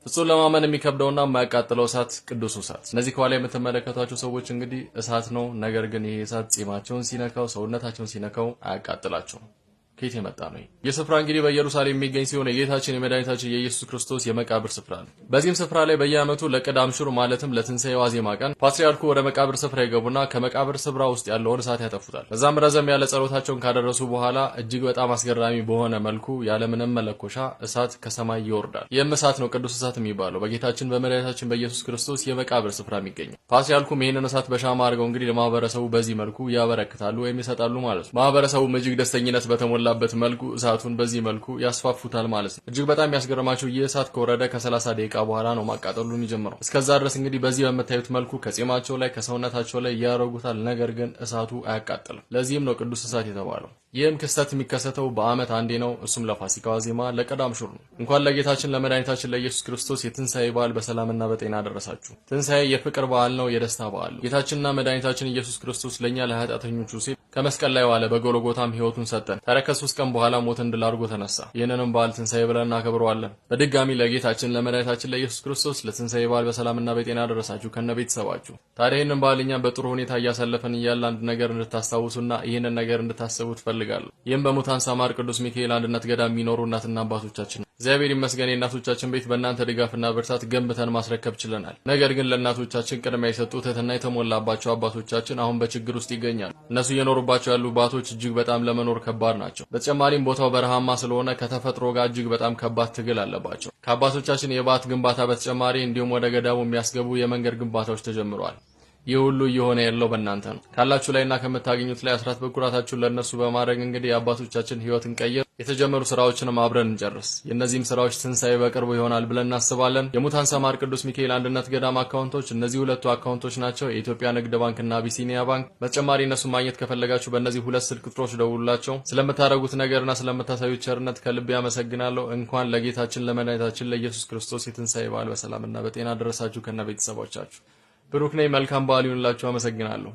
ፍጹም ለማመን የሚከብደውና የማያቃጥለው እሳት ቅዱስ እሳት። እነዚህ ከኋላ የምትመለከቷቸው ሰዎች እንግዲህ እሳት ነው። ነገር ግን ይሄ እሳት ጺማቸውን ሲነካው፣ ሰውነታቸውን ሲነካው አያቃጥላቸውም። ከየት የመጣ ነው? ይህ ስፍራ እንግዲህ በኢየሩሳሌም የሚገኝ ሲሆን የጌታችን የመድኃኒታችን የኢየሱስ ክርስቶስ የመቃብር ስፍራ ነው። በዚህም ስፍራ ላይ በየዓመቱ ለቅዳም ሽር ማለትም ለትንሣኤ ዋዜማ ቀን ፓትርያርኩ ወደ መቃብር ስፍራ ይገቡና ከመቃብር ስፍራ ውስጥ ያለውን እሳት ያጠፉታል። በዛም ረዘም ያለ ጸሎታቸውን ካደረሱ በኋላ እጅግ በጣም አስገራሚ በሆነ መልኩ ያለምንም መለኮሻ እሳት ከሰማይ ይወርዳል። ይህም እሳት ነው ቅዱስ እሳት የሚባለው በጌታችን በመድኃኒታችን በኢየሱስ ክርስቶስ የመቃብር ስፍራ የሚገኘው። ፓትርያርኩም ይህንን እሳት በሻማ አድርገው እንግዲህ ለማህበረሰቡ በዚህ መልኩ ያበረክታሉ ወይም ይሰጣሉ ማለት ነው። ማህበረሰቡም እጅግ ደስተኝነት በተሞላ በት መልኩ እሳቱን በዚህ መልኩ ያስፋፉታል ማለት ነው። እጅግ በጣም ያስገርማችሁ ይህ እሳት ከወረደ ከ30 ደቂቃ በኋላ ነው ማቃጠሉን የሚጀምረው። እስከዛ ድረስ እንግዲህ በዚህ በመታዩት መልኩ ከጺማቸው ላይ ከሰውነታቸው ላይ ያረጉታል። ነገር ግን እሳቱ አያቃጥልም። ለዚህም ነው ቅዱስ እሳት የተባለው። ይህም ክስተት የሚከሰተው በዓመት አንዴ ነው። እሱም ለፋሲካ ዋዜማ ለቀዳም ሹር ነው። እንኳን ለጌታችን ለመድኃኒታችን ለኢየሱስ ክርስቶስ የትንሣኤ በዓል በሰላምና በጤና አደረሳችሁ። ትንሣኤ የፍቅር በዓል ነው፣ የደስታ በዓል ነው። ጌታችንና መድኃኒታችን ኢየሱስ ክርስቶስ ለኛ ለኃጢአተኞቹ ሲል ከመስቀል ላይ ዋለ፣ በጎልጎታም ሕይወቱን ሰጠን። ከ3 ቀን በኋላ ሞትን ድል አድርጎ ተነሳ። ይህንንም በዓል ትንሣኤ ብለን እናከብረዋለን። በድጋሚ ለጌታችን ለመድኃኒታችን ለኢየሱስ ክርስቶስ ለትንሣኤ በዓል በሰላምና በጤና አደረሳችሁ ከነ ቤተሰባችሁ። ታዲያ ይህንን በዓል እኛም በጥሩ ሁኔታ እያሳለፈን እያለ አንድ ነገር እንድታስታውሱና ይህንን ነገር እንድታስቡ ትፈልጋለሁ። ይህም በሙታን ሳማር ቅዱስ ሚካኤል አንድነት ገዳም የሚኖሩ እናትና አባቶቻችን ነው። እግዚአብሔር ይመስገን የእናቶቻችን ቤት በእናንተ ድጋፍና ብርታት ገንብተን ማስረከብ ችለናል። ነገር ግን ለእናቶቻችን ቅድሚያ የሰጡ ትህትና የተሞላባቸው አባቶቻችን አሁን በችግር ውስጥ ይገኛሉ። እነሱ እየኖሩባቸው ያሉ ባቶች እጅግ በጣም ለመኖር ከባድ ናቸው። በተጨማሪም ቦታው በረሃማ ስለሆነ ከተፈጥሮ ጋር እጅግ በጣም ከባድ ትግል አለባቸው። ከአባቶቻችን የባት ግንባታ በተጨማሪ እንዲሁም ወደ ገዳሙ የሚያስገቡ የመንገድ ግንባታዎች ተጀምረዋል። ይህ ሁሉ እየሆነ ያለው በእናንተ ነው። ካላችሁ ላይና ከምታገኙት ላይ አስራት በኩራታችሁን ለእነሱ በማድረግ እንግዲህ የአባቶቻችን ሕይወት እንቀይር። የተጀመሩ ስራዎችንም አብረን እንጨርስ። የእነዚህም ስራዎች ትንሣኤ በቅርቡ ይሆናል ብለን እናስባለን። የሙታን ሰማር ቅዱስ ሚካኤል አንድነት ገዳም አካውንቶች እነዚህ ሁለቱ አካውንቶች ናቸው፣ የኢትዮጵያ ንግድ ባንክና አቢሲኒያ ባንክ። በተጨማሪ እነሱ ማግኘት ከፈለጋችሁ በእነዚህ ሁለት ስልክ ቁጥሮች ደውሉላቸው። ስለምታደርጉት ነገርና ስለምታሳዩት ቸርነት ከልብ ያመሰግናለሁ። እንኳን ለጌታችን ለመድኃኒታችን ለኢየሱስ ክርስቶስ የትንሣኤ በዓል በሰላምና በጤና ደረሳችሁ ከነ ቤተሰቦቻችሁ። ብሩክ ነኝ። መልካም በዓል ይሁንላችሁ። አመሰግናለሁ።